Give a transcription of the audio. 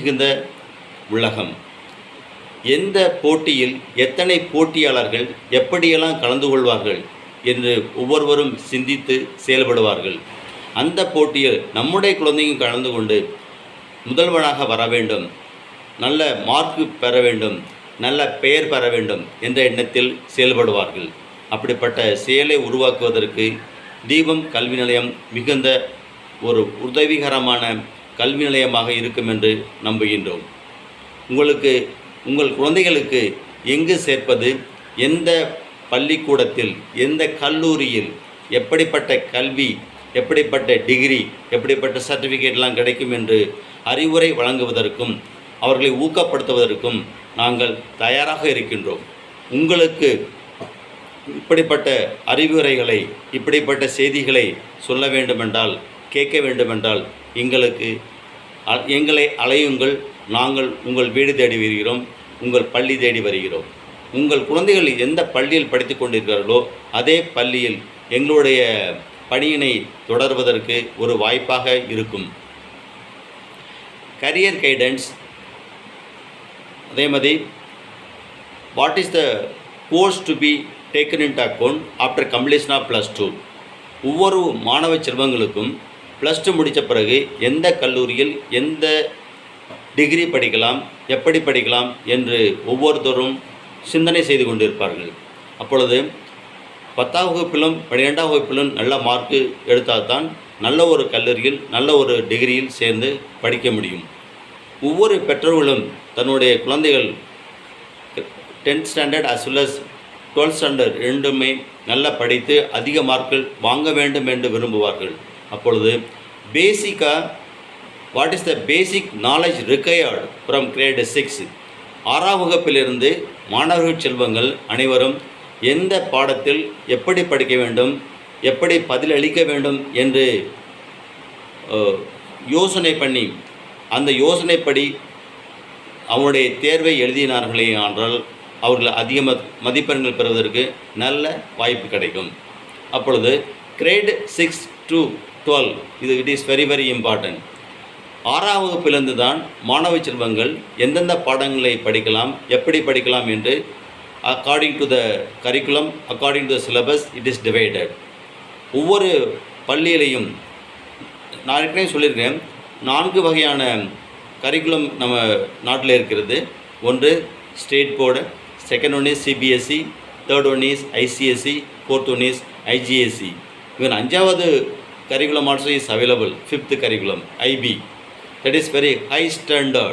மிகுந்த உலகம். எந்த போட்டியில் எத்தனை போட்டியாளர்கள் எப்படியெல்லாம் கலந்து கொள்வார்கள் என்று ஒவ்வொருவரும் சிந்தித்து செயல்படுவார்கள். அந்த போட்டியில் நம்முடைய குழந்தையும் கலந்து கொண்டு முதல்வனாக வர வேண்டும், நல்ல மார்க்கு பெற வேண்டும், நல்ல பெயர் பெற வேண்டும் என்ற எண்ணத்தில் செயல்படுவார்கள். அப்படிப்பட்ட செயலை உருவாக்குவதற்கு தீபம் கல்வி நிலையம் மிகுந்த ஒரு உதவிகரமான கல்வி நிலையமாக இருக்கும் என்று நம்புகின்றோம். உங்கள் குழந்தைகளுக்கு எங்கு சேர்ப்பது, எந்த பள்ளிக்கூடத்தில், எந்த கல்லூரியில், எப்படிப்பட்ட கல்வி, எப்படிப்பட்ட டிகிரி, எப்படிப்பட்ட சர்டிஃபிகேட்லாம் கிடைக்கும் என்று அறிவுரை வழங்குவதற்கும் அவர்களை ஊக்கப்படுத்துவதற்கும் நாங்கள் தயாராக இருக்கின்றோம். உங்களுக்கு இப்படிப்பட்ட அறிவுரைகளை, இப்படிப்பட்ட செய்திகளை சொல்ல வேண்டுமென்றால், கேட்க வேண்டுமென்றால் எங்களை அழையுங்கள். நாங்கள் உங்கள் வீடு தேடி வருகிறோம், உங்கள் பள்ளி தேடி வருகிறோம். உங்கள் குழந்தைகள் எந்த பள்ளியில் படித்து கொண்டிருக்கிறார்களோ அதே பள்ளியில் எங்களுடைய பணியினை தொடர்வதற்கு ஒரு வாய்ப்பாக இருக்கும். கரியர் கைடன்ஸ், அதே மாதிரி what is the course to be taken into account after completion of +2. ஒவ்வொரு மாணவ செல்வங்களுக்கும் +2 முடித்த பிறகு எந்த கல்லூரியில் எந்த டிகிரி படிக்கலாம், எப்படி படிக்கலாம் என்று ஒவ்வொருத்தரும் சிந்தனை செய்து கொண்டிருப்பார்கள். அப்பொழுது 10ஆம் வகுப்பிலும் 12ஆம் வகுப்பிலும் நல்ல மார்க்கு எடுத்தால்தான் நல்ல ஒரு கல்லூரியில் நல்ல ஒரு டிகிரியில் சேர்ந்து படிக்க முடியும். ஒவ்வொரு பெற்றோர்களும் தன்னுடைய குழந்தைகள் 10th standard as well as 12th standard ரெண்டுமே நல்லா படித்து அதிக மார்க்குகள் வாங்க வேண்டும் என்று விரும்புவார்கள். அப்பொழுது பேசிக்காக what is the basic knowledge required from grade 6, 6ஆம் வகுப்பிலிருந்து மாணவர்கள் செல்வங்கள் அனைவரும் எந்த பாடத்தில் எப்படி படிக்க வேண்டும், எப்படி பதிலளிக்க வேண்டும் என்று யோசனை பண்ணி அந்த யோசனைப்படி அவருடைய தேர்வை எழுதினார்களே ஆனால் அவர்கள் அதிக மதிப்பெண்கள் பெறுவதற்கு நல்ல வாய்ப்பு கிடைக்கும். அப்பொழுது grade 6 to 12 it is very very important. 6ஆம் வகுப்பிலிருந்து தான் மாணவ செல்வங்கள் எந்தெந்த பாடங்களை படிக்கலாம், எப்படி படிக்கலாம் என்று according to the curriculum, according to the syllabus it is divided. ஒவ்வொரு பள்ளியிலையும் நான் ஏற்கனவே சொல்லியிருக்கேன், 4 வகையான கரிக்குலம் நம்ம நாட்டில் இருக்கிறது. ஒன்று state board, second one is CBSE, third one is ICSE, fourth one is IGSE. இவன் 5வது curriculum also is available, 5th curriculum IB, that is very high standard.